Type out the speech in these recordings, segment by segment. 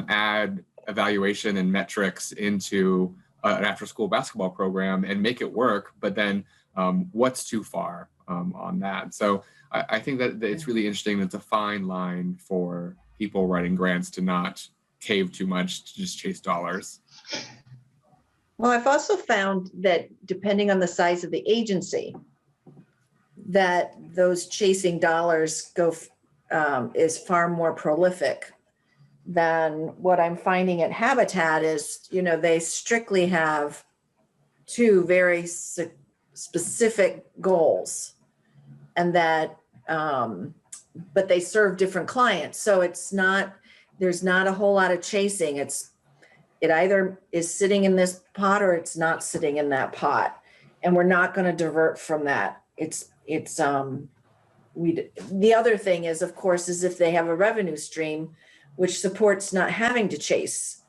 add evaluation and metrics into an after-school basketball program and make it work, but then what's too far on that? So I think that it's really interesting. It's a fine line for people writing grants to not cave too much, to just chase dollars. Well, I've also found that depending on the size of the agency, that those chasing dollars is far more prolific than what I'm finding at Habitat is, they strictly have two very specific goals, and that, but they serve different clients. So there's not a whole lot of chasing. It either is sitting in this pot or it's not sitting in that pot. And we're not going to divert from that. The other thing is, of course, is if they have a revenue stream, which supports not having to chase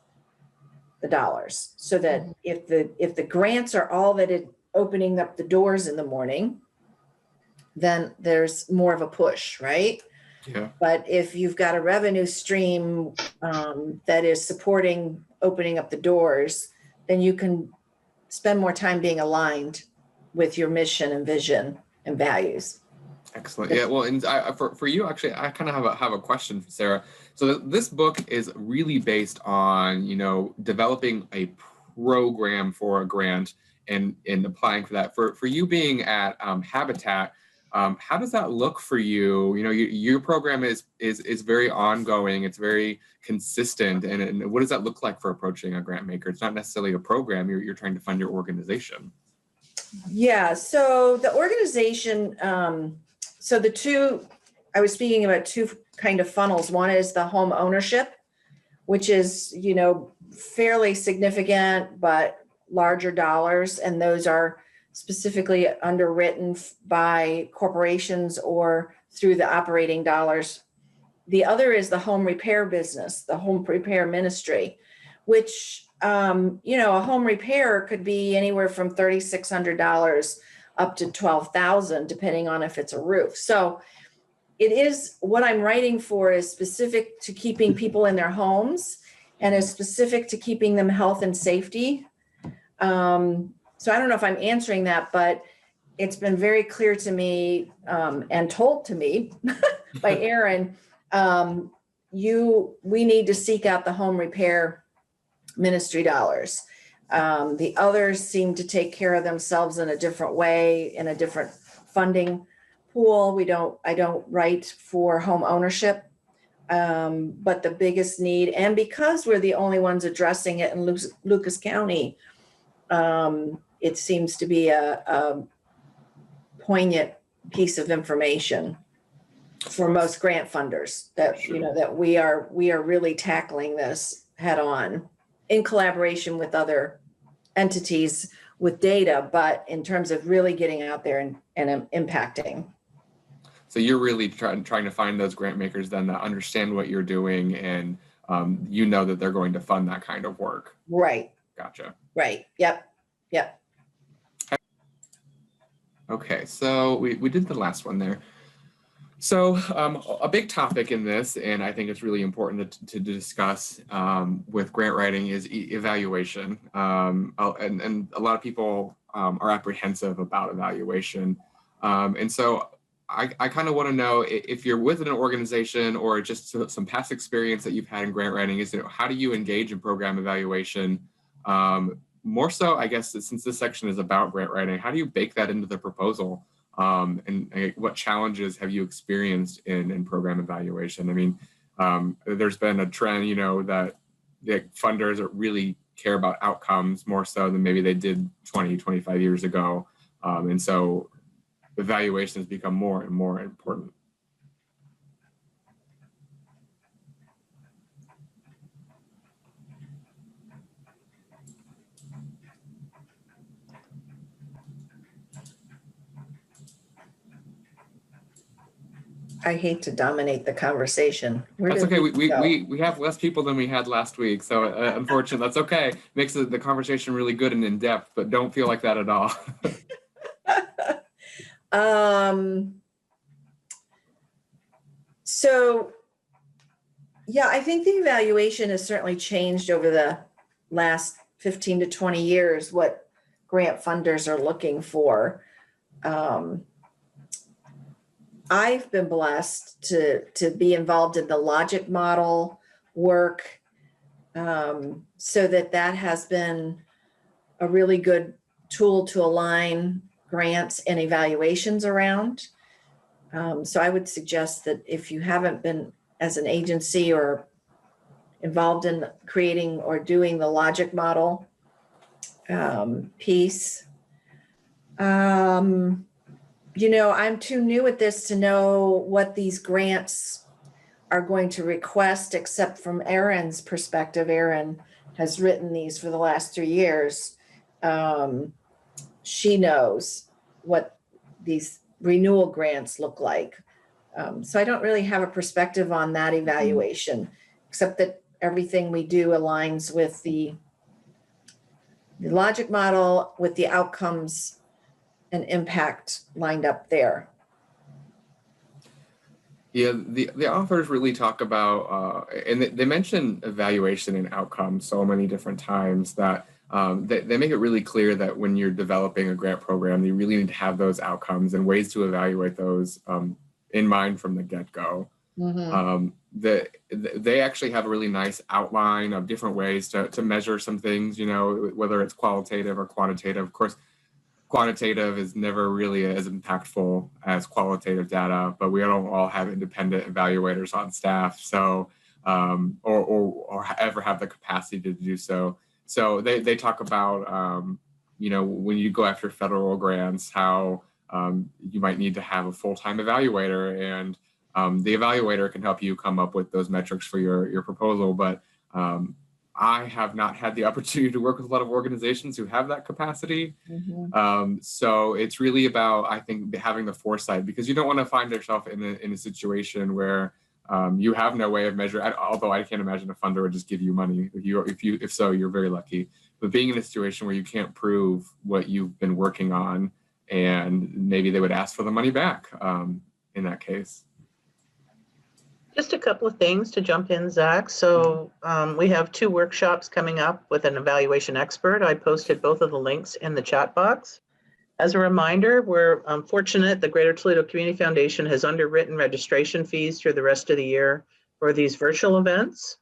the dollars, so that if the grants are all that it opening up the doors in the morning, then there's more of a push, right? Yeah. But if you've got a revenue stream that is supporting opening up the doors, then you can spend more time being aligned with your mission and vision and values. Excellent. Yeah. Well, and for you, actually, I kind of have a question for Sarah. So this book is really based on, developing a program for a grant and applying for that. For you being at Habitat, how does that look for you? Your program is very ongoing. It's very consistent. And what does that look like for approaching a grant maker? It's not necessarily a program. You're trying to fund your organization. Yeah. So the organization, so the two, I was speaking about two kind of funnels. One is the home ownership, which is, fairly significant, but larger dollars. And those are specifically underwritten by corporations or through the operating dollars. The other is the home repair business, the home repair ministry, which, a home repair could be anywhere from $3,600 up to $12,000, depending on if it's a roof. So it is, what I'm writing for is specific to keeping people in their homes and is specific to keeping them health and safety. So I don't know if I'm answering that, but it's been very clear to me and told to me by Aaron, we need to seek out the home repair ministry dollars. The others seem to take care of themselves in a different way, in a different funding pool. I don't write for home ownership, but the biggest need, and because we're the only ones addressing it in Lucas County, it seems to be a poignant piece of information for most grant funders that, that we are really tackling this head on in collaboration with other entities with data, but in terms of really getting out there and impacting. So you're really trying to find those grant makers then that understand what you're doing and that they're going to fund that kind of work. Right. Gotcha. Right. Yep. Okay, so we did the last one there. So a big topic in this, and I think it's really important to discuss with grant writing, is evaluation. And a lot of people are apprehensive about evaluation. And so I kind of want to know if you're with an organization or just some past experience that you've had in grant writing, how do you engage in program evaluation? More so, I guess, since this section is about grant writing, how do you bake that into the proposal? And what challenges have you experienced in program evaluation? I mean, there's been a trend, that the funders really care about outcomes more so than maybe they did 20, 25 years ago. And so evaluation has become more and more important. I hate to dominate the conversation. That's okay. We have less people than we had last week, so unfortunately, that's okay. Makes the conversation really good and in depth, but don't feel like that at all. So Yeah, I think the evaluation has certainly changed over the last 15 to 20 years, what grant funders are looking for. I've been blessed to be involved in the logic model work, so that has been a really good tool to align grants and evaluations around. So I would suggest that if you haven't been, as an agency, or involved in creating or doing the logic model piece, I'm too new at this to know what these grants are going to request, except from Erin's perspective. Erin has written these for the last 3 years. She knows what these renewal grants look like. So I don't really have a perspective on that evaluation, except that everything we do aligns with the logic model, with the outcomes and impact lined up there. Yeah, the authors really talk about, and they mention evaluation and outcomes so many different times that they make it really clear that when you're developing a grant program, you really need to have those outcomes and ways to evaluate those in mind from the get-go. Mm-hmm. They actually have a really nice outline of different ways to measure some things, whether it's qualitative or quantitative. Of course, quantitative is never really as impactful as qualitative data, but we don't all have independent evaluators on staff, so or ever have the capacity to do so. So they talk about when you go after federal grants, how you might need to have a full-time evaluator, and the evaluator can help you come up with those metrics for your proposal, but I have not had the opportunity to work with a lot of organizations who have that capacity. Mm-hmm. So it's really about, I think, having the foresight, because you don't want to find yourself in a situation where you have no way of measuring. Although I can't imagine a funder would just give you money. If so, you're very lucky. But being in a situation where you can't prove what you've been working on, and maybe they would ask for the money back in that case. Just a couple of things to jump in, Zach. So we have 2 workshops coming up with an evaluation expert. I posted both of the links in the chat box. As a reminder, we're fortunate the Greater Toledo Community Foundation has underwritten registration fees through the rest of the year for these virtual events.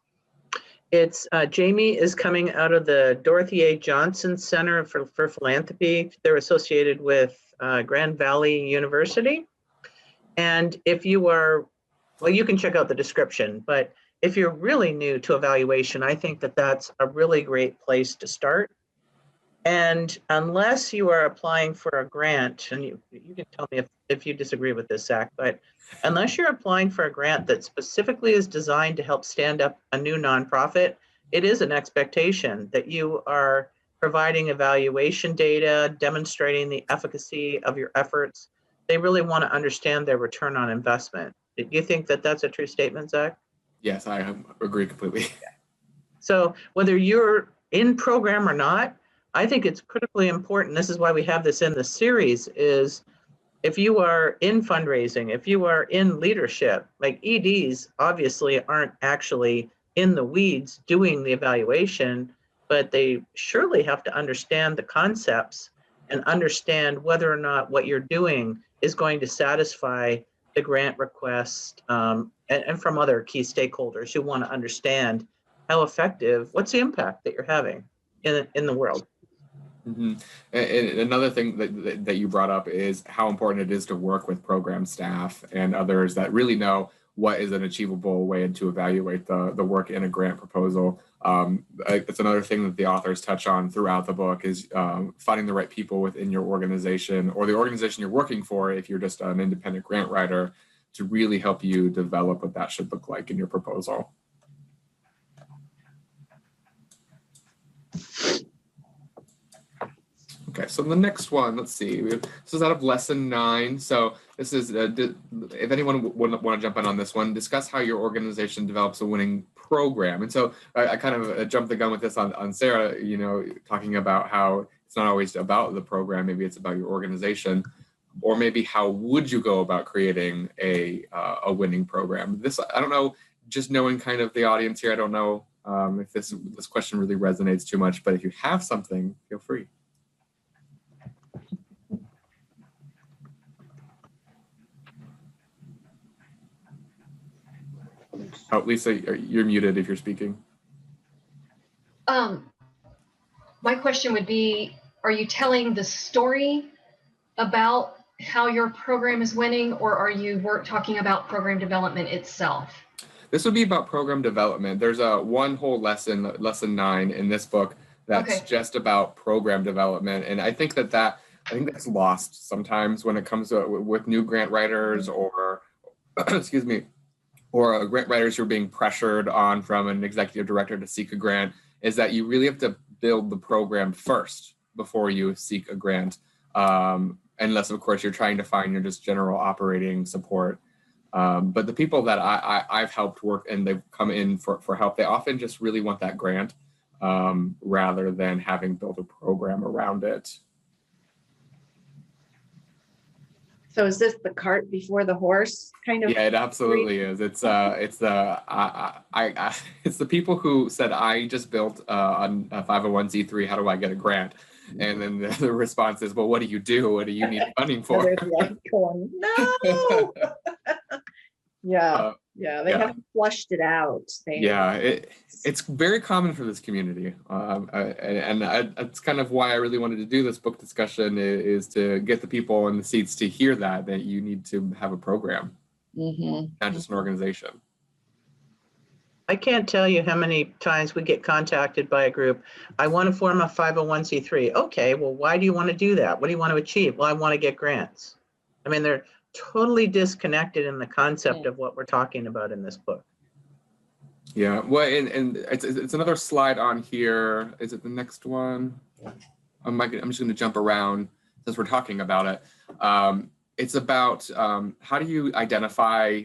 It's Jamie is coming out of the Dorothy A. Johnson Center for Philanthropy. They're associated with Grand Valley University. And if you are, well, you can check out the description, but if you're really new to evaluation, I think that that's a really great place to start. And unless you are applying for a grant, and you can tell me if you disagree with this, Zach, but unless you're applying for a grant that specifically is designed to help stand up a new nonprofit, it is an expectation that you are providing evaluation data, demonstrating the efficacy of your efforts. They really want to understand their return on investment. Do you think that that's a true statement, Zach? Yes, I agree completely. So whether you're in program or not, I think it's critically important. This is why we have this in the series, is if you are in fundraising, if you are in leadership, like EDs obviously aren't actually in the weeds doing the evaluation, but they surely have to understand the concepts and understand whether or not what you're doing is going to satisfy the grant request, and from other key stakeholders who want to understand how effective, what's the impact that you're having in the world. Mm-hmm. And another thing that you brought up is how important it is to work with program staff and others that really know what is an achievable way to evaluate the work in a grant proposal. It's another thing that the authors touch on throughout the book is finding the right people within your organization or the organization you're working for, if you're just an independent grant writer, to really help you develop what that should look like in your proposal. Okay, so the next one, let's see. This is out of lesson 9. So this is, if anyone would want to jump in on this one, discuss how your organization develops a winning program. And so I kind of jumped the gun with this on Sarah, talking about how it's not always about the program. Maybe it's about your organization, or maybe how would you go about creating a winning program? This, I don't know, just knowing kind of the audience here, I don't know if this question really resonates too much, but if you have something, feel free. Oh, Lisa, you're muted if you're speaking. My question would be, are you telling the story about how your program is winning, or are you talking about program development itself? This would be about program development. There's one whole lesson 9 in this book that's just about program development, and I think that's lost sometimes when it comes to with new grant writers or excuse me, or grant writers who are being pressured on from an executive director to seek a grant, is that you really have to build the program first before you seek a grant, unless of course you're trying to find your just general operating support. But the people that I've helped work and they've come in for help, they often just really want that grant rather than having built a program around it. So is this the cart before the horse kind of? Yeah, it absolutely is. It's the people who said, I just built a 501c3, how do I get a grant? And then the response is, well, what do you do? What do you need funding for? There's one going, no. They haven't flushed it out. It's very common for this community, and that's kind of why I really wanted to do this book discussion, is to get the people in the seats to hear that you need to have a program, not just an organization. I can't tell you how many times we get contacted by a group. I want to form a 501c3. Okay, well, why do you want to do that? What do you want to achieve? Well, I want to get grants. I mean, they're totally disconnected in the concept of what we're talking about in this book. Yeah, well, and it's another slide on here. Is it the next one? I'm just going to jump around since we're talking about it. It's about how do you identify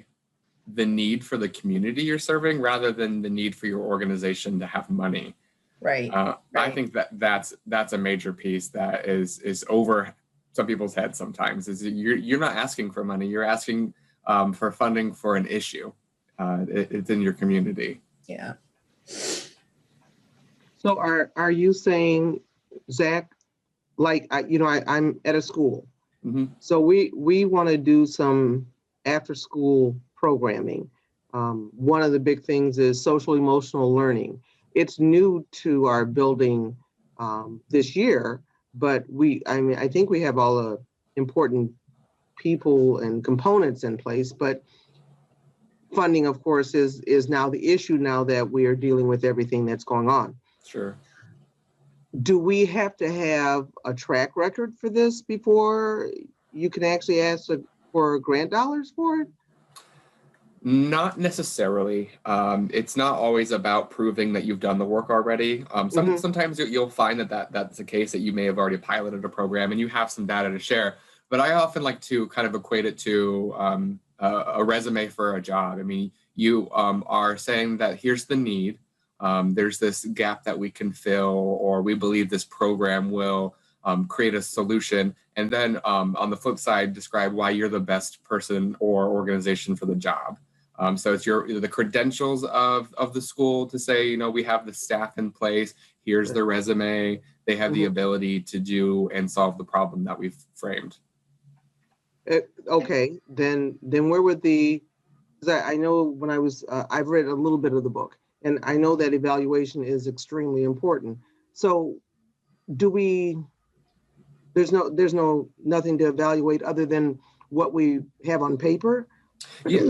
the need for the community you're serving rather than the need for your organization to have money. Right. I think that's a major piece that is over some people's heads sometimes. Is you're not asking for money, you're asking for funding for an issue. It's in your community. Yeah. So are you saying, Zach, like I'm at a school, so we want to do some after school programming. One of the big things is social emotional learning. It's new to our building this year, but I think we have all the important people and components in place, but funding, of course, is now the issue now that we are dealing with everything that's going on. Sure. Do we have to have a track record for this before you can actually ask for grant dollars for it? Not necessarily. It's not always about proving that you've done the work already. Sometimes you'll find that's the case, that you may have already piloted a program and you have some data to share. But I often like to kind of equate it to a resume for a job. I mean, you are saying that here's the need. There's this gap that we can fill, or we believe this program will create a solution. And then on the flip side, describe why you're the best person or organization for the job. So it's the credentials of the school to say, we have the staff in place. Here's the resume. They have the ability to do and solve the problem that we've framed. Okay, then where would because I know when I was, I've read a little bit of the book, and I know that evaluation is extremely important. So there's nothing to evaluate other than what we have on paper? Yeah.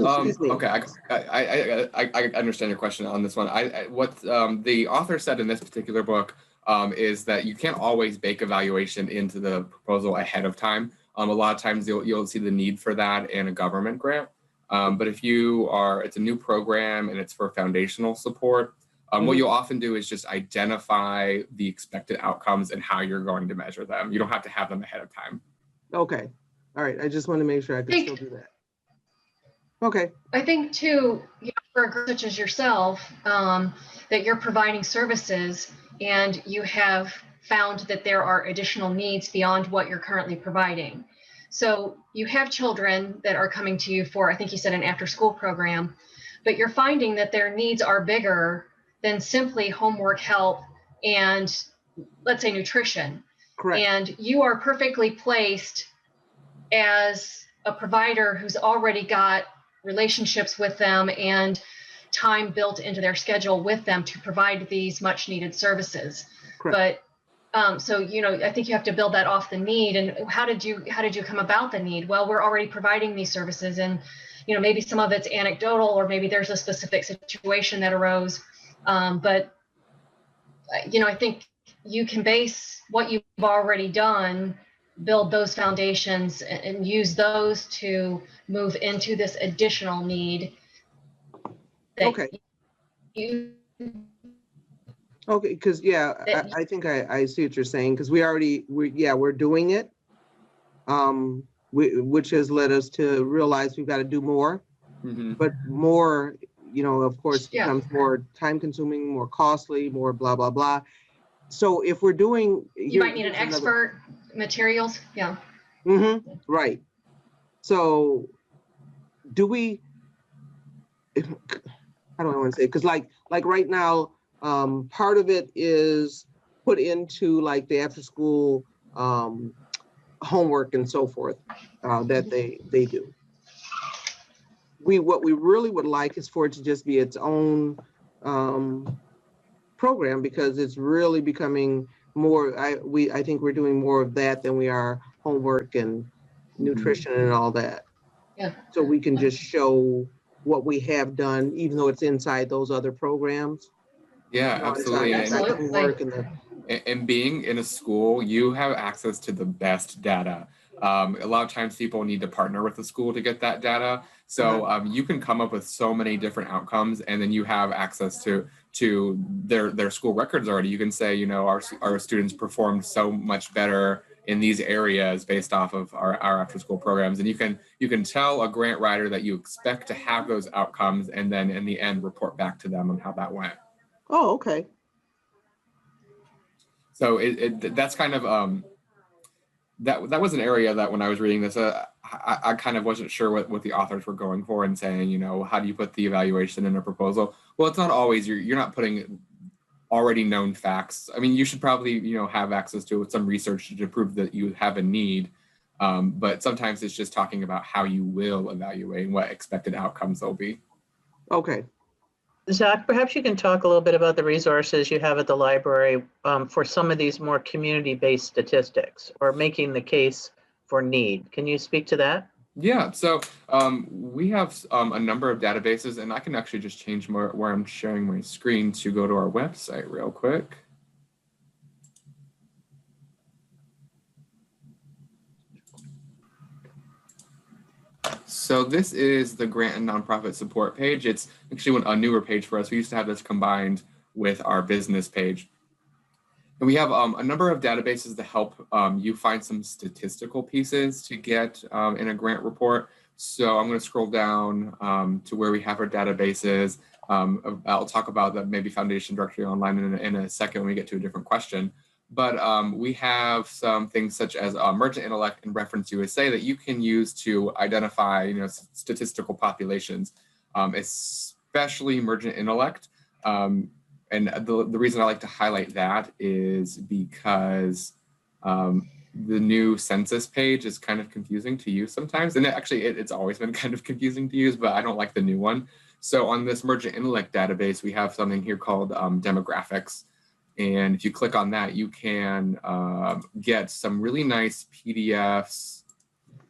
Okay. I understand your question on this one. What the author said in this particular book is that you can't always bake evaluation into the proposal ahead of time. A lot of times you'll see the need for that in a government grant. But if it's a new program and it's for foundational support, what you'll often do is just identify the expected outcomes and how you're going to measure them. You don't have to have them ahead of time. Okay. All right. I just want to make sure I can still do that. Okay. I think too, for a group such as yourself, that you're providing services and you have found that there are additional needs beyond what you're currently providing. So you have children that are coming to you for, I think you said, an after-school program, but you're finding that their needs are bigger than simply homework help and, let's say, nutrition. Correct. And you are perfectly placed as a provider who's already got relationships with them and time built into their schedule with them to provide these much needed services. Correct. But so, I think you have to build that off the need. And how did you come about the need? Well, we're already providing these services, and maybe some of it's anecdotal, or maybe there's a specific situation that arose. But I think you can base what you've already done, build those foundations, and use those to move into this additional need. Okay. Okay, because I think I see what you're saying, because we're doing it, which has led us to realize we've got to do more, but more, of course, becomes more time consuming, more costly, more blah, blah, blah. So if we're doing, you might need an expert materials. Yeah. Right. So do we, how do I want to say, because like right now, part of it is put into like the after school homework and so forth that they do. What we really would like is for it to just be its own program, because it's really becoming more, I think we're doing more of that than we are homework and nutrition and all that. Yeah. So we can just show what we have done, even though it's inside those other programs. Yeah, absolutely. Absolutely. And being in a school, you have access to the best data. A lot of times people need to partner with the school to get that data. So you can come up with so many different outcomes, and then you have access to their school records already. You can say, our students performed so much better in these areas based off of our after school programs. And you can tell a grant writer that you expect to have those outcomes, and then in the end report back to them on how that went. Oh, okay. So that's kind of that was an area that when I was reading this, I kind of wasn't sure what the authors were going for and saying, how do you put the evaluation in a proposal? Well, it's not always, you're not putting already known facts. I mean, you should probably, have access to some research to prove that you have a need. But sometimes it's just talking about how you will evaluate and what expected outcomes there'll be. Okay. Zach, perhaps you can talk a little bit about the resources you have at the library for some of these more community-based statistics, or making the case for need. Can you speak to that? Yeah, so we have a number of databases, and I can actually just change where I'm sharing my screen to go to our website real quick. So this is the grant and nonprofit support page. It's actually a newer page for us. We used to have this combined with our business page. And we have a number of databases to help you find some statistical pieces to get in a grant report. So I'm going to scroll down to where we have our databases. I'll talk about the maybe Foundation Directory Online in a second when we get to a different question. But we have some things such as Emergent Intellect and Reference USA that you can use to identify, statistical populations, especially Emergent Intellect. And the reason I like to highlight that is because the new census page is kind of confusing to use sometimes. And actually, it's always been kind of confusing to use, but I don't like the new one. So on this Emergent Intellect database, we have something here called demographics. And if you click on that, you can get some really nice PDFs.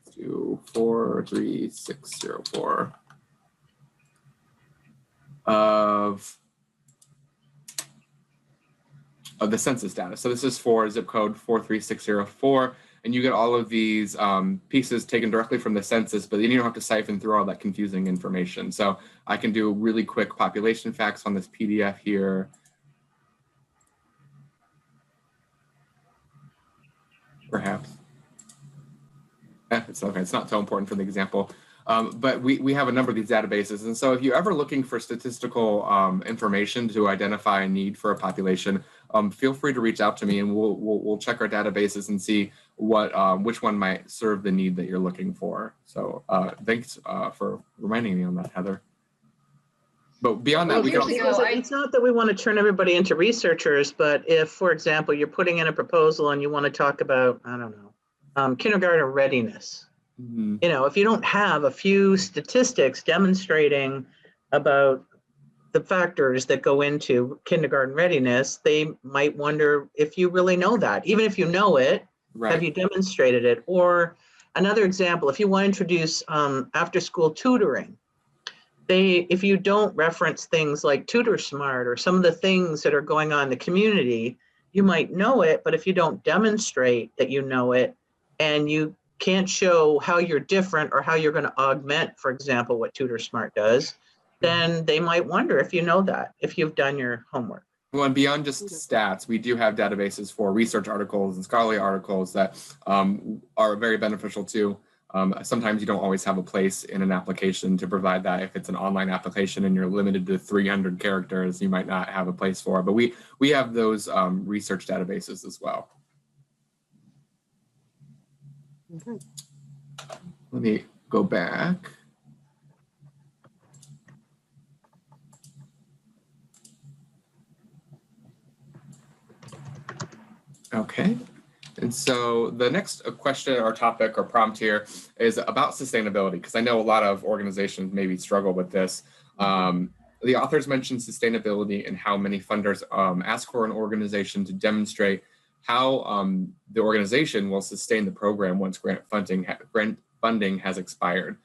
Let's do 43604 of the census data. So this is for zip code 43604, and you get all of these pieces taken directly from the census, but then you don't have to siphon through all that confusing information. So I can do really quick population facts on this PDF here. Perhaps. It's okay, it's not so important for the example. But we have a number of these databases. And so if you're ever looking for statistical information to identify a need for a population, feel free to reach out to me, and we'll check our databases and see which one might serve the need that you're looking for. So thanks for reminding me on that, Heather. But beyond that, Well, we can years also, ago, It's not that we want to turn everybody into researchers, but if, for example, you're putting in a proposal and you want to talk about, I don't know, kindergarten readiness. Mhm. You know, if you don't have a few statistics demonstrating about the factors that go into kindergarten readiness, they might wonder if you really know that. Even if you know it, have right. you demonstrated it? Or another example, if you want to introduce after-school tutoring, if you don't reference things like Tutor Smart or some of the things that are going on in the community, you might know it, but if you don't demonstrate that you know it and you can't show how you're different or how you're going to augment, for example, what Tutor Smart does, then they might wonder if you know that, if you've done your homework. Well, and beyond just stats, we do have databases for research articles and scholarly articles that are very beneficial too. Sometimes you don't always have a place in an application to provide that. If it's an online application and you're limited to 300 characters, you might not have a place for it. But we have those research databases as well. Okay. Let me go back. Okay. And so the next question or topic or prompt here is about sustainability, because I know a lot of organizations maybe struggle with this. The authors mentioned sustainability and how many funders ask for an organization to demonstrate how the organization will sustain the program once grant funding has expired.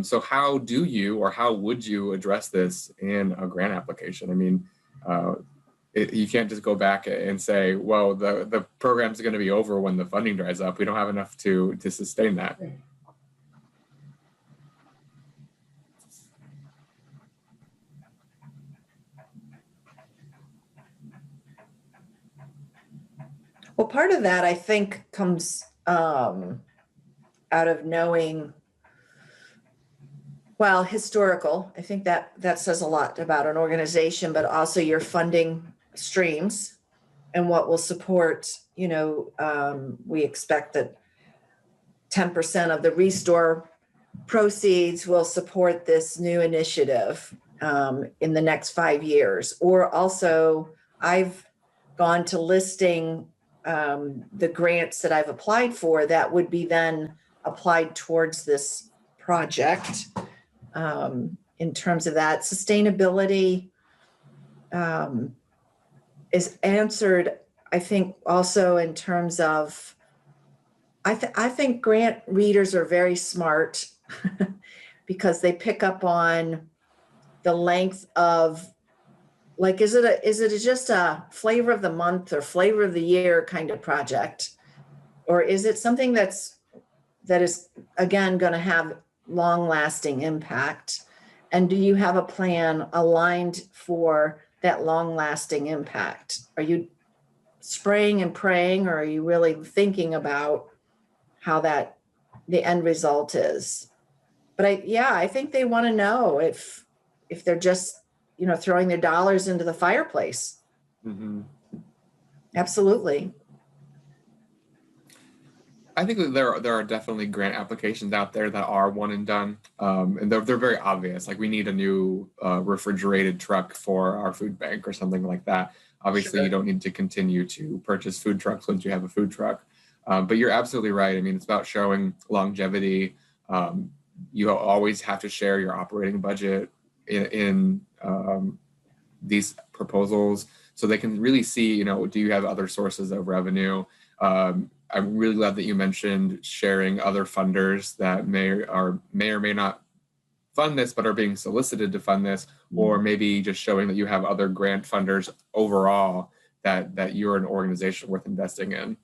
So how do you or how would you address this in a grant application? I mean, you can't just go back and say, well, the program's going to be over when the funding dries up. We don't have enough to sustain that. Well, part of that I think comes out of knowing, well, historical. I think that says a lot about an organization, but also your funding streams and what will support, we expect that 10% of the Restore proceeds will support this new initiative in the next 5 years. Or also, I've gone to listing the grants that I've applied for that would be then applied towards this project. In terms of that, sustainability is answered, I think, also in terms of, I think grant readers are very smart because they pick up on the length of, like, is it just a flavor of the month or flavor of the year kind of project? Or is it something that is, again, going to have long-lasting impact? And do you have a plan aligned for that long-lasting impact? Are you spraying and praying, or are you really thinking about how the end result is? But I think they want to know if they're just, throwing their dollars into the fireplace. Mm-hmm. Absolutely. I think that there are definitely grant applications out there that are one and done, and they're very obvious. Like, we need a new refrigerated truck for our food bank or something like that. Obviously, Sure. You don't need to continue to purchase food trucks once you have a food truck. But you're absolutely right. I mean, it's about showing longevity. You always have to share your operating budget in these proposals, so they can really see, do you have other sources of revenue? I'm really glad that you mentioned sharing other funders that may or may not fund this, but are being solicited to fund this, or maybe just showing that you have other grant funders overall that you're an organization worth investing in.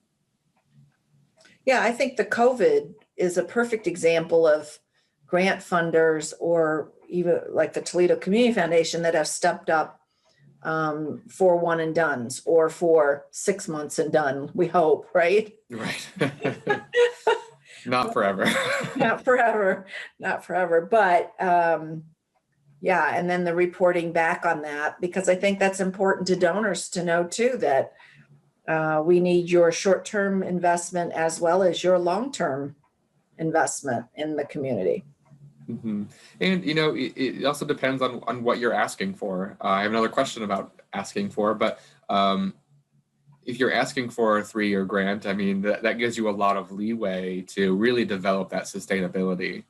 Yeah, I think the COVID is a perfect example of grant funders, or even like the Toledo Community Foundation, that have stepped up for one and dones, or for 6 months and done, we hope, right? Right. Not forever. Not forever. But and then the reporting back on that, because I think that's important to donors to know too, that we need your short-term investment as well as your long-term investment in the community. And it also depends on what you're asking for. I have another question about asking for, but if you're asking for a 3-year grant, I mean, that gives you a lot of leeway to really develop that sustainability.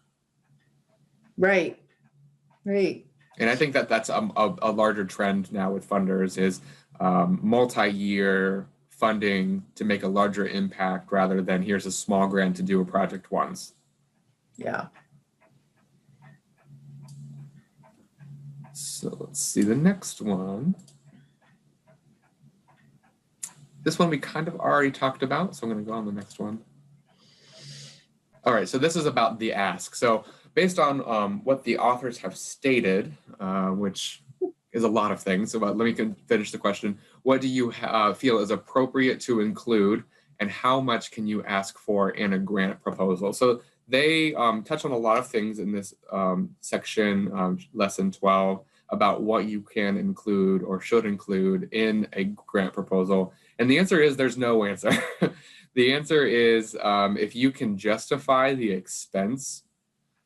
Right. Right. And I think that's a larger trend now with funders is multi-year funding to make a larger impact rather than here's a small grant to do a project once. Yeah. So let's see the next one. This one we kind of already talked about, so I'm going to go on the next one. All right, so this is about the ask. So based on what the authors have stated, which is a lot of things, so let me finish the question. What do you feel is appropriate to include, and how much can you ask for in a grant proposal? So they touch on a lot of things in this section, lesson 12, about what you can include or should include in a grant proposal. And the answer is there's no answer. The answer is if you can justify the expense,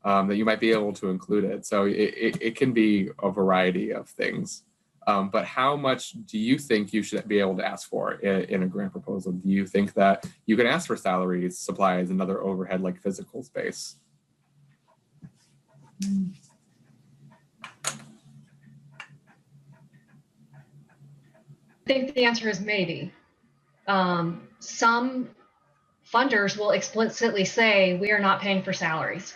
that you might be able to include it. So it can be a variety of things. But how much do you think you should be able to ask for in a grant proposal? Do you think that you can ask for salaries, supplies, and other overhead like physical space? I think the answer is maybe. Some funders will explicitly say we are not paying for salaries.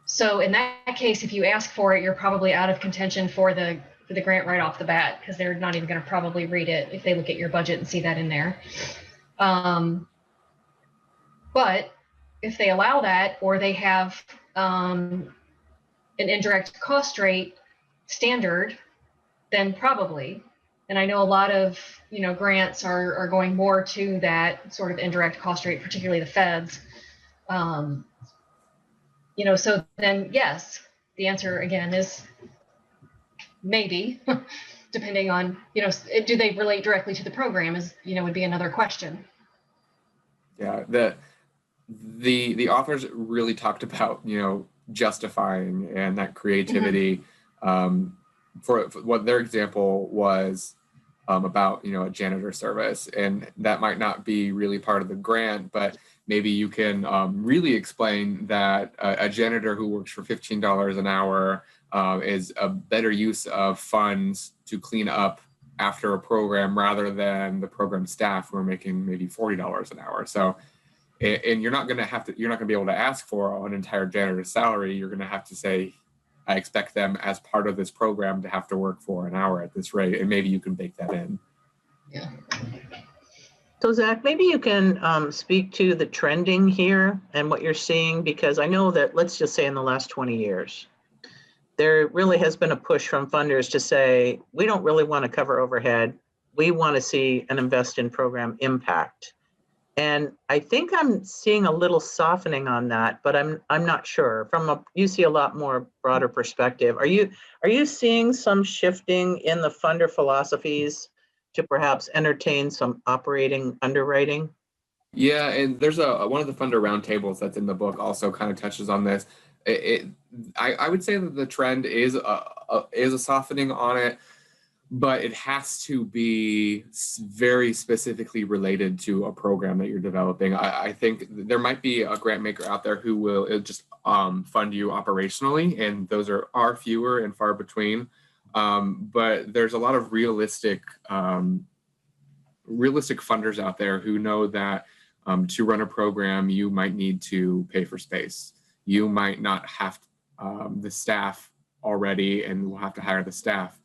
So in that case, if you ask for it, you're probably out of contention for the grant right off the bat, because they're not even going to probably read it if they look at your budget and see that in there. But if they allow that, or they have an indirect cost rate standard, then probably. And I know a lot of grants are going more to that sort of indirect cost rate, particularly the feds. So then yes, the answer again is maybe, depending on do they relate directly to the program is would be another question. Yeah, the authors really talked about justifying and that creativity. For what their example was about a janitor service, and that might not be really part of the grant, but maybe you can really explain that a janitor who works for $15 an hour is a better use of funds to clean up after a program rather than the program staff who are making maybe $40 an hour. So, and you're not going to be able to ask for an entire janitor's salary. You're going to have to say, I expect them as part of this program to have to work for an hour at this rate, and maybe you can bake that in. Yeah. So Zach, maybe you can speak to the trending here and what you're seeing, because I know that, let's just say in the last 20 years, there really has been a push from funders to say, we don't really want to cover overhead. We want to see and invest in program impact. And I think I'm seeing a little softening on that, but I'm not sure. You see a lot more broader perspective. Are you seeing some shifting in the funder philosophies to perhaps entertain some operating underwriting? Yeah, and there's one of the funder roundtables that's in the book also kind of touches on this. I would say that the trend is a softening on it, but it has to be very specifically related to a program that you're developing. I think there might be a grant maker out there who will just fund you operationally, and those are fewer and far between. But there's a lot of realistic funders out there who know that to run a program, you might need to pay for space. You might not have the staff already, and will have to hire the staff.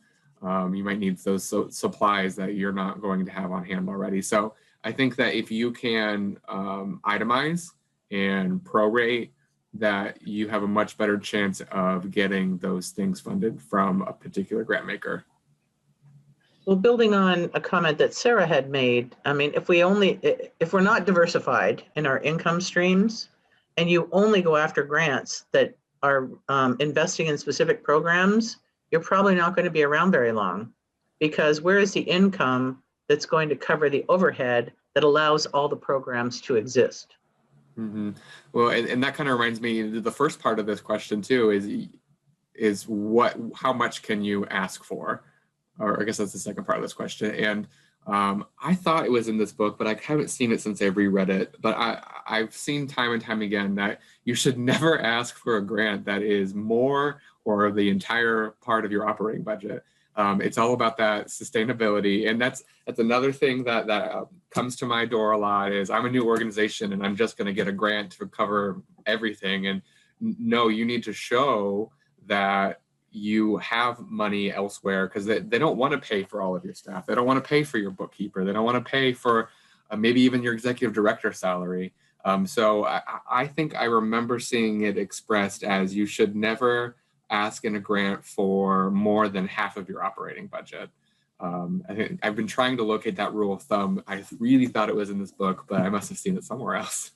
You might need those supplies that you're not going to have on hand already. So I think that if you can itemize and prorate, that you have a much better chance of getting those things funded from a particular grant maker. Well, building on a comment that Sarah had made, I mean, if we're not diversified in our income streams, and you only go after grants that are investing in specific programs, you're probably not going to be around very long, because where is the income that's going to cover the overhead that allows all the programs to exist? Mm-hmm. Well, and that kind of reminds me, the first part of this question too is how much can you ask for? Or I guess that's the second part of this question. And I thought it was in this book, but I haven't seen it since I reread it. But I've seen time and time again that you should never ask for a grant that is more or the entire part of your operating budget. It's all about that sustainability. And that's another thing that comes to my door a lot is I'm a new organization and I'm just going to get a grant to cover everything. And no, you need to show that you have money elsewhere, because they don't want to pay for all of your staff. They don't want to pay for your bookkeeper. They don't want to pay for maybe even your executive director salary. So I think I remember seeing it expressed as you should never ask in a grant for more than half of your operating budget. I think I've been trying to locate that rule of thumb. I really thought it was in this book, but I must have seen it somewhere else.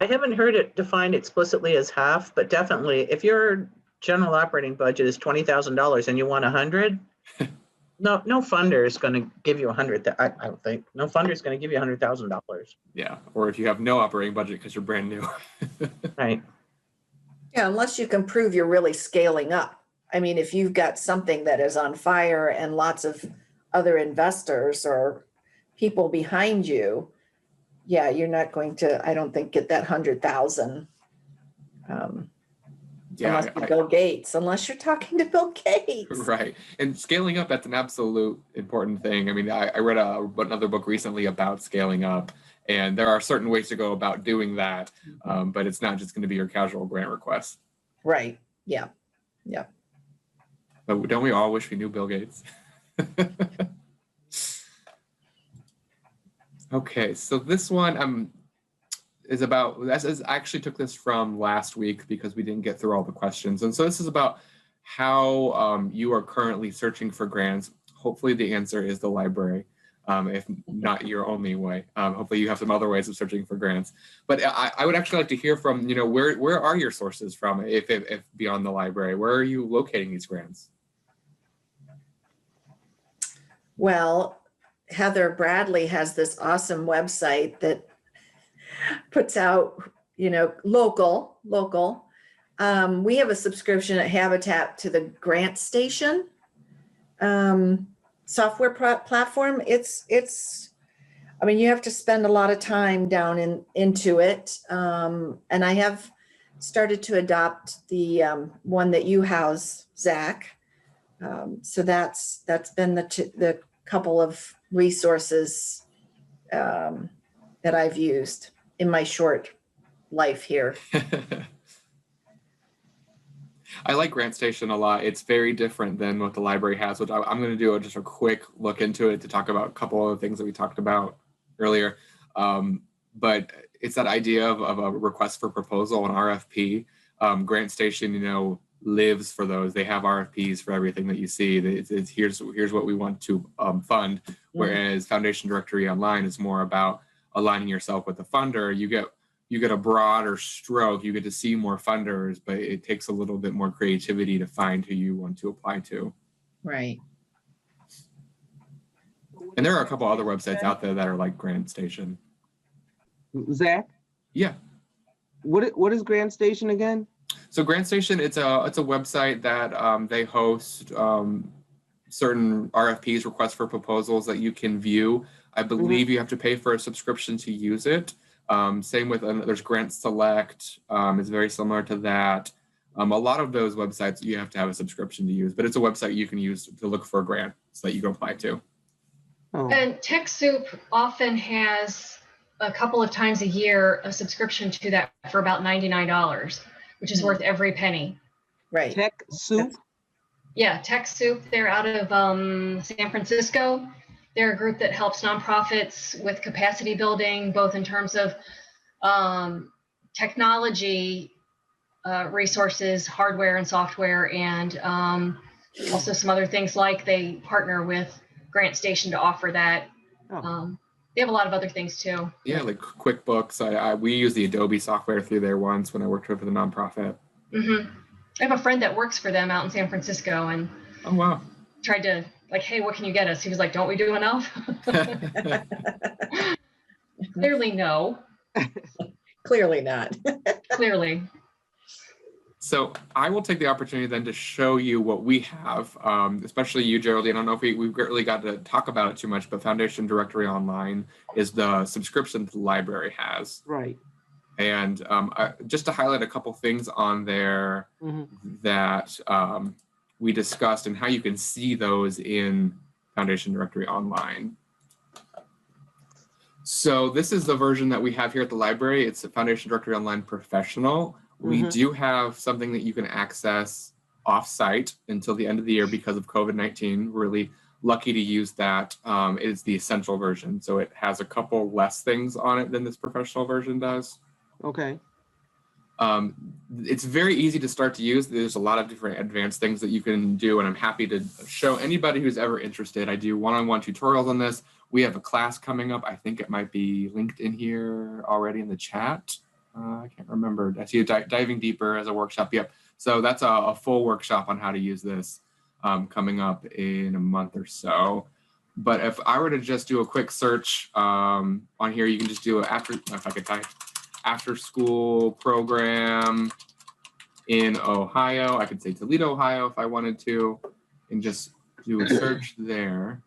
I haven't heard it defined explicitly as half, but definitely if your general operating budget is $20,000 and you want 100, no funder is going to give you 100. I don't think no funder is going to give you $100,000. Yeah, or if you have no operating budget because you're brand new. Right. Yeah, unless you can prove you're really scaling up. I mean, if you've got something that is on fire and lots of other investors or people behind you, yeah, you're not going to, I don't think, get that 100,000. Yeah, unless you're Bill Gates, unless you're talking to Bill Gates. Right. And scaling up, that's an absolute important thing. I mean, I read another book recently about scaling up, and there are certain ways to go about doing that, but it's not just going to be your casual grant request. Right. Yeah. Yeah. But don't we all wish we knew Bill Gates? Okay, so this one is about, I actually took this from last week because we didn't get through all the questions. And so this is about how you are currently searching for grants. Hopefully the answer is the library, if not your only way. Hopefully you have some other ways of searching for grants. But I would actually like to hear from, where are your sources from, if beyond the library? Where are you locating these grants? Well, Heather Bradley has this awesome website that puts out, local. We have a subscription at Habitat to the Grant Station software platform. I mean, you have to spend a lot of time down into it. And I have started to adopt the one that you house, Zach. So that's been the couple of resources that I've used in my short life here. I like GrantStation a lot. It's very different than what the library has, which I'm going to do just a quick look into it to talk about a couple of the things that we talked about earlier. But it's that idea of a request for proposal, an RFP. GrantStation, lives for those. They have RFPs for everything that you see. It's here's what we want to fund. Whereas Foundation Directory Online is more about aligning yourself with the funder. You get a broader stroke. You get to see more funders, but it takes a little bit more creativity to find who you want to apply to. Right. And there are a couple other websites out there that are like GrantStation. Zach? Yeah. What is GrantStation again? So GrantStation, it's a website that they host certain RFPs, requests for proposals, that you can view. I believe you have to pay for a subscription to use it. Same with, there's Grant Select, it's very similar to that. A lot of those websites you have to have a subscription to use, but it's a website you can use to look for a grant so that you can apply to. Oh. And TechSoup often has a couple of times a year a subscription to that for about $99, which is worth every penny. Right. TechSoup? Yeah, TechSoup, they're out of San Francisco. They're a group that helps nonprofits with capacity building, both in terms of technology resources, hardware and software, and also some other things, like they partner with GrantStation to offer that. They have a lot of other things too. Yeah, like QuickBooks. We use the Adobe software through there once when I worked with a nonprofit. Mm-hmm. I have a friend that works for them out in San Francisco, and oh wow, tried to hey, what can you get us? He was like, don't we do enough? Clearly no. Clearly not. Clearly. So I will take the opportunity then to show you what we have, especially you, Geraldine. I don't know if we've really got to talk about it too much, but Foundation Directory Online is the subscription the library has. Right. And just to highlight a couple things on there that we discussed and how you can see those in Foundation Directory Online. So this is the version that we have here at the library. It's a Foundation Directory Online Professional. We do have something that you can access off-site until the end of the year because of COVID-19. We're really lucky to use that. It's the essential version. So it has a couple less things on it than this professional version does. Okay. It's very easy to start to use. There's a lot of different advanced things that you can do, and I'm happy to show anybody who's ever interested. I do one-on-one tutorials on this. We have a class coming up. I think it might be linked in here already in the chat. I can't remember. I see you diving deeper as a workshop. Yep. So that's a full workshop on how to use this coming up in a month or so. But if I were to just do a quick search on here, you can just do if I could type after school program in Ohio. I could say Toledo, Ohio if I wanted to, and just do a search there.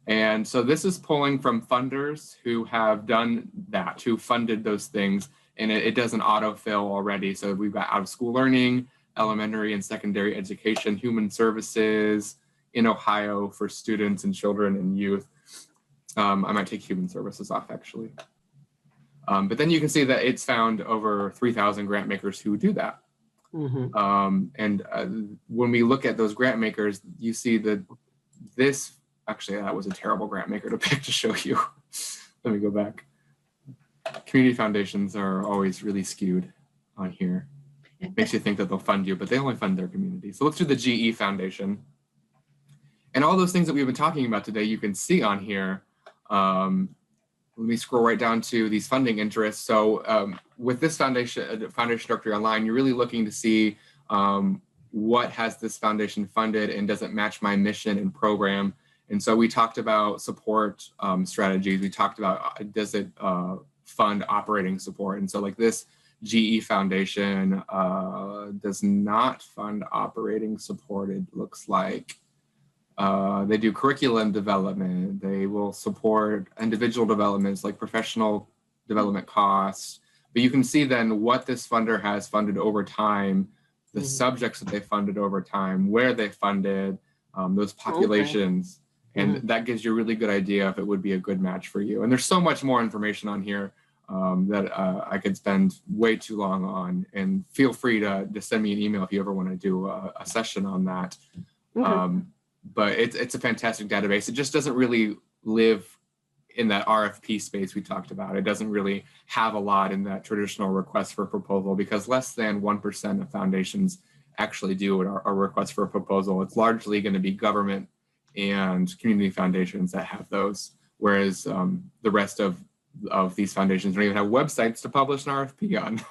And so this is pulling from funders who have done that, who funded those things, and it does an autofill already. So we've got out of school learning, elementary and secondary education, human services in Ohio for students and children and youth. I might take human services off actually. But then you can see that it's found over 3,000 grant makers who do that. And when we look at those grant makers, you see that this, actually that was a terrible grant maker to pick to show you. Let me go back. Community foundations are always really skewed on here. Makes you think that they'll fund you, but they only fund their community. So let's do the GE Foundation. And all those things that we've been talking about today, you can see on here. Let me scroll right down to these funding interests. So with this Foundation Directory Online, you're really looking to see what has this foundation funded and does it match my mission and program. And so we talked about support strategies. We talked about does it fund operating support. And so like this GE Foundation does not fund operating support, it looks like. They do curriculum development. They will support individual developments like professional development costs. But you can see then what this funder has funded over time, the subjects that they funded over time, where they funded, those populations. And that gives you a really good idea if it would be a good match for you. And there's so much more information on here that I could spend way too long on. And feel free to send me an email if you ever want to do a session on that. But it's a fantastic database. It just doesn't really live in that RFP space we talked about. It doesn't really have a lot in that traditional request for proposal because less than 1% of foundations actually do a request for a proposal. It's largely going to be government and community foundations that have those, whereas the rest of these foundations don't even have websites to publish an RFP on.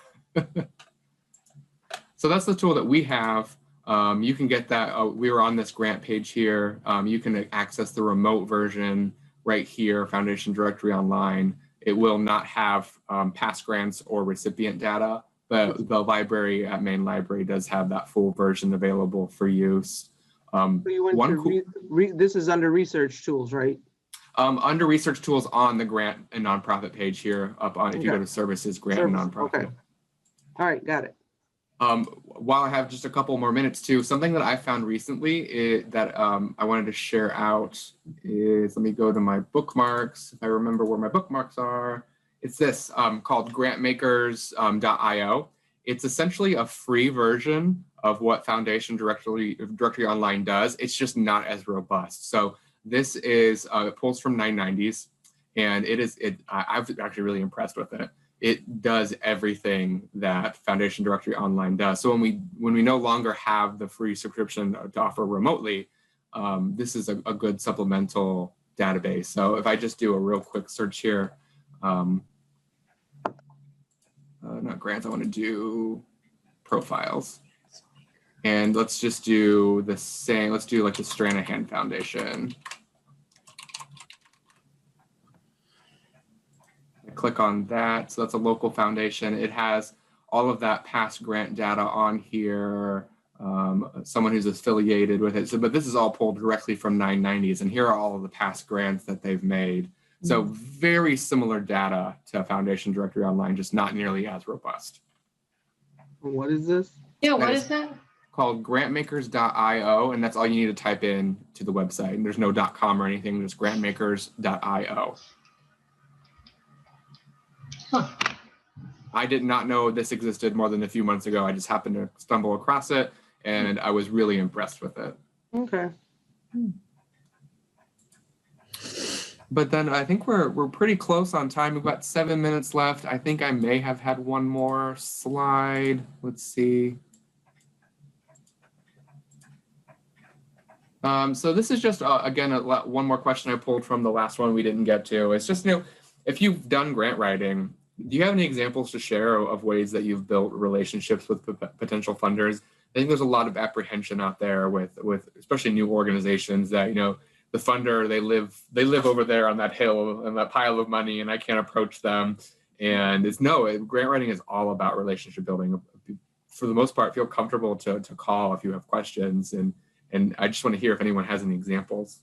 So that's the tool that we have. You can get that. We were on this grant page here. You can access the remote version right here, Foundation Directory Online. It will not have past grants or recipient data, but the library at Main Library does have that full version available for use. So you went to this is under research tools, right? Under research tools on the grant and nonprofit page here, up on if you go to services, grant and nonprofit. Okay. All right, got it. While I have just a couple more minutes too, something that I found recently that I wanted to share out is, let me go to my bookmarks, if I remember where my bookmarks are. It's this called Grantmakers Io. It's essentially a free version of what Foundation Directory Online does. It's just not as robust. So this is, it pulls from 990s, and I've actually really impressed with it. It does everything that Foundation Directory Online does. So when we no longer have the free subscription to offer remotely, this is a good supplemental database. So if I just do a real quick search here, not grants, I want to do profiles. And let's just do the same, let's do like the Stranahan Foundation. click on that. So that's a local foundation. It has all of that past grant data on here, someone who's affiliated with it. So, but this is all pulled directly from 990s, and here are all of the past grants that they've made. So very similar data to Foundation Directory Online, just not nearly as robust. What is this? Yeah, what is that? Called Grantmakers.io, and that's all you need to type in to the website. And there's no .com or anything, just Grantmakers.io. Huh. I did not know this existed more than a few months ago. I just happened to stumble across it, and I was really impressed with it. Okay. But then I think we're pretty close on time. We've got 7 minutes left. I think I may have had one more slide. Let's see. So this is just, again, one more question I pulled from the last one we didn't get to. It's just, if you've done grant writing, do you have any examples to share of ways that you've built relationships with potential funders? I think there's a lot of apprehension out there with especially new organizations that, the funder, they live over there on that hill and that pile of money, and I can't approach them. And grant writing is all about relationship building. For the most part, feel comfortable to call if you have questions. And I just want to hear if anyone has any examples.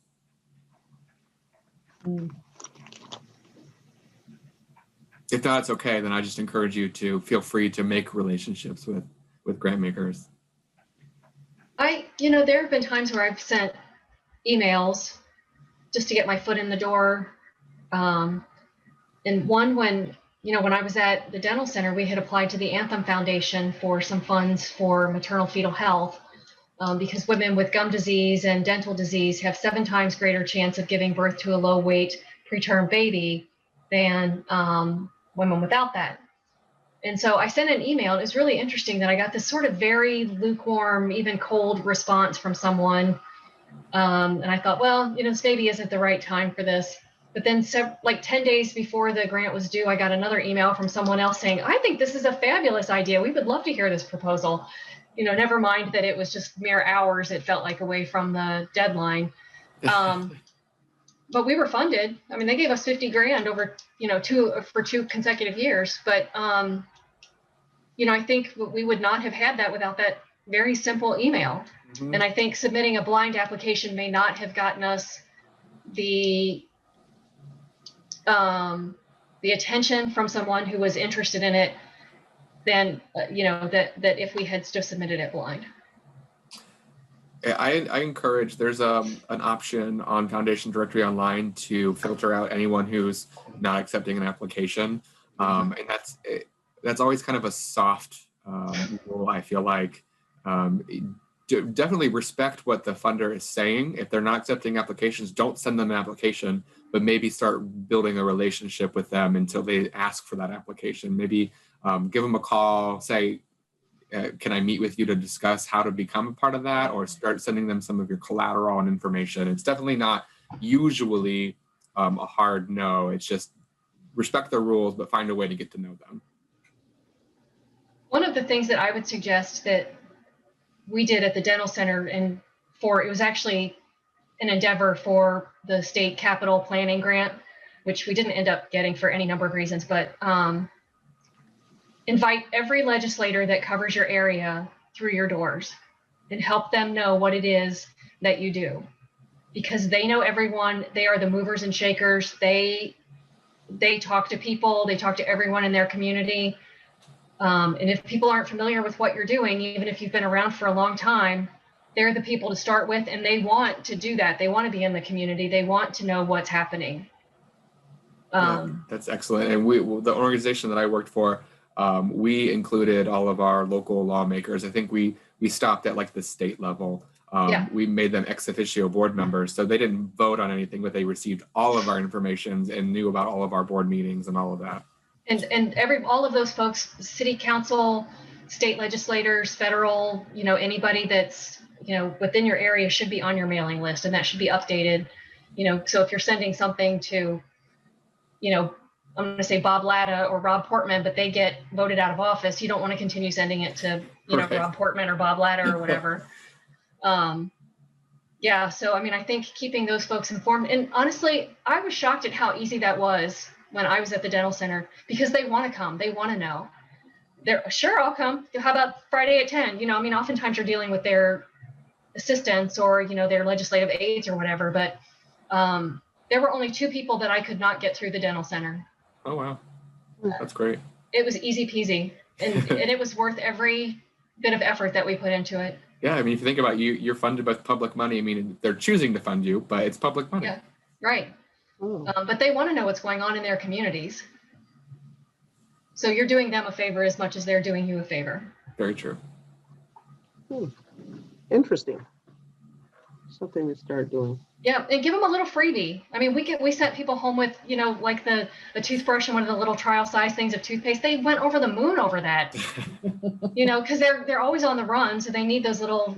If not, it's okay. Then I just encourage you to feel free to make relationships with grant makers. There have been times where I've sent emails just to get my foot in the door. And one when I was at the dental center, we had applied to the Anthem Foundation for some funds for maternal fetal health. Because women with gum disease and dental disease have 7 times greater chance of giving birth to a low weight preterm baby than women without that. And so I sent an email, and it's really interesting that I got this sort of very lukewarm, even cold response from someone. And I thought, well, this maybe isn't the right time for this. But then 10 days before the grant was due, I got another email from someone else saying, I think this is a fabulous idea. We would love to hear this proposal. Never mind that it was just mere hours, it felt like, away from the deadline. But we were funded. I mean, they gave us 50 grand over, for 2 consecutive years. But, I think we would not have had that without that very simple email. Mm-hmm. And I think submitting a blind application may not have gotten us the attention from someone who was interested in it than, that if we had just submitted it blind. I encourage, there's an option on Foundation Directory Online to filter out anyone who's not accepting an application. And that's always kind of a soft rule, I feel like. Definitely respect what the funder is saying. If they're not accepting applications, don't send them an application, but maybe start building a relationship with them until they ask for that application. Maybe give them a call, say, can I meet with you to discuss how to become a part of that, or start sending them some of your collateral and information. It's definitely not usually a hard no. It's just respect the rules, but find a way to get to know them. One of the things that I would suggest that we did at the dental center, and it was actually an endeavor for the state capital planning grant, which we didn't end up getting for any number of reasons, but invite every legislator that covers your area through your doors and help them know what it is that you do, because they know everyone. They are the movers and shakers. They talk to people, they talk to everyone in their community. And if people aren't familiar with what you're doing, even if you've been around for a long time, they're the people to start with, and they want to do that. They want to be in the community. They want to know what's happening. That's excellent. And the organization that I worked for, we included all of our local lawmakers. I think we stopped at like the state level. We made them ex officio board members. So they didn't vote on anything, but they received all of our information and knew about all of our board meetings and all of that. And all of those folks, city council, state legislators, federal, anybody that's, within your area should be on your mailing list, and that should be updated. So if you're sending something to, I'm going to say Bob Latta or Rob Portman, but they get voted out of office, you don't want to continue sending it to, right, Rob Portman or Bob Latta or whatever. So, I think keeping those folks informed, and honestly, I was shocked at how easy that was when I was at the dental center because they want to come. They want to know. They're sure I'll come. How about Friday at 10? I mean, oftentimes you're dealing with their assistants or, their legislative aides or whatever, but there were only 2 people that I could not get through the dental center. Oh, wow. That's great. It was easy peasy and it was worth every bit of effort that we put into it. Yeah, I mean, if you think about it, you're funded by public money. I mean, they're choosing to fund you, but it's public money. Yeah, right. Oh. But they want to know what's going on in their communities. So you're doing them a favor as much as they're doing you a favor. Very true. Interesting. Something to start doing. Yeah, and give them a little freebie. I mean, we sent people home with, like the toothbrush and one of the little trial size things of toothpaste. They went over the moon over that, because they're always on the run. So they need those little,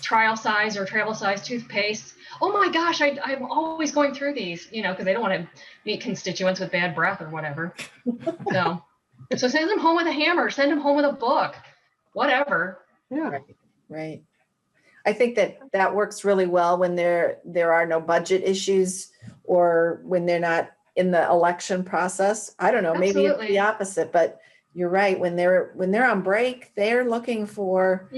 trial size or travel size toothpaste. Oh my gosh, I'm always going through these, because they don't want to meet constituents with bad breath or whatever. So send them home with a hammer, send them home with a book, whatever. Yeah. Right. I think that works really well when there are no budget issues or when they're not in the election process. I don't know, maybe it's Absolutely. the opposite, but you're right. When they're on break, they're looking for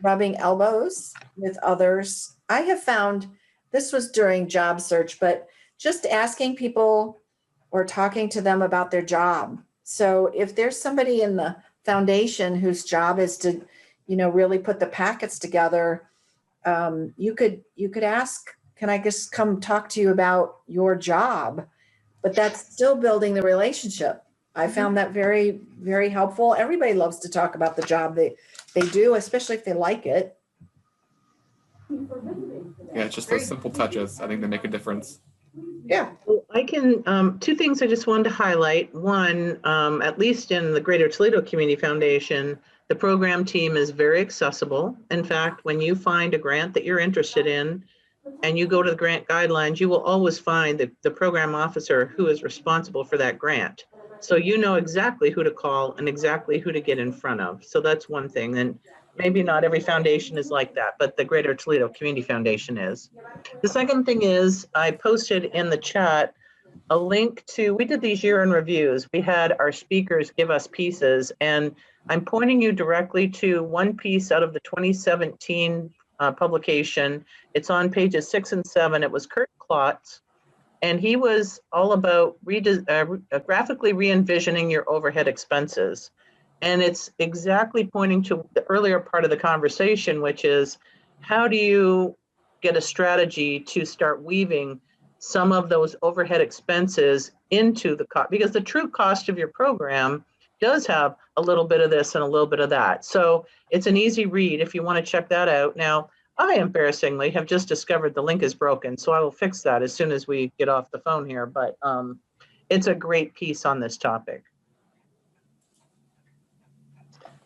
rubbing elbows with others. I have found, this was during job search, but just asking people or talking to them about their job. So if there's somebody in the foundation whose job is to, really put the packets together, you could ask, can I just come talk to you about your job? But that's still building the relationship. I found that very, very helpful. Everybody loves to talk about the job they do, especially if they like it. Yeah, it's just those simple touches. I think they make a difference. Yeah. Well, I can, 2 things I just wanted to highlight. One, at least in the Greater Toledo Community Foundation, the program team is very accessible. In fact, when you find a grant that you're interested in and you go to the grant guidelines, you will always find the program officer who is responsible for that grant. So you know exactly who to call and exactly who to get in front of. So that's one thing. And maybe not every foundation is like that, but the Greater Toledo Community Foundation is. The second thing is I posted in the chat a link to, we did these year in reviews. We had our speakers give us pieces, and I'm pointing you directly to one piece out of the 2017 publication. It's on pages 6 and 7. It was Kurt Klotz, and he was all about graphically re-envisioning your overhead expenses. And it's exactly pointing to the earlier part of the conversation, which is how do you get a strategy to start weaving some of those overhead expenses into the cost, because the true cost of your program does have a little bit of this and a little bit of that. So it's an easy read if you want to check that out. Now, I embarrassingly have just discovered the link is broken, so I will fix that as soon as we get off the phone here, but it's a great piece on this topic.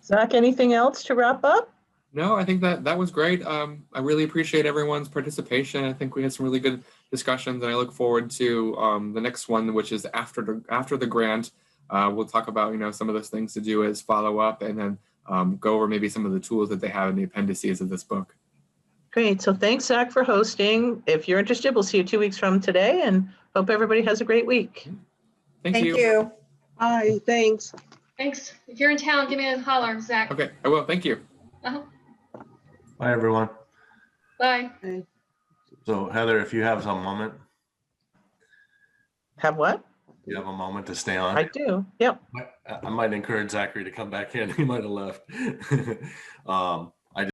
Zach, anything else to wrap up? No, I think that was great. I really appreciate everyone's participation. I think we had some really good discussions, and I look forward to the next one, which is after the grant. We'll talk about some of those things to do as follow up, and then go over maybe some of the tools that they have in the appendices of this book. Great. So thanks, Zach, for hosting. If you're interested, we'll see you 2 weeks from today, and hope everybody has a great week. Thank Thank you. you. Bye, thanks. Thanks. If you're in town, give me a holler, Zach. Okay, I will. Thank you. Uh-huh. Bye, everyone. Bye. So Heather, if you have some moment, Have what? you have a moment to stay on. I do. Yep. I might encourage Zachary to come back in. He might have left.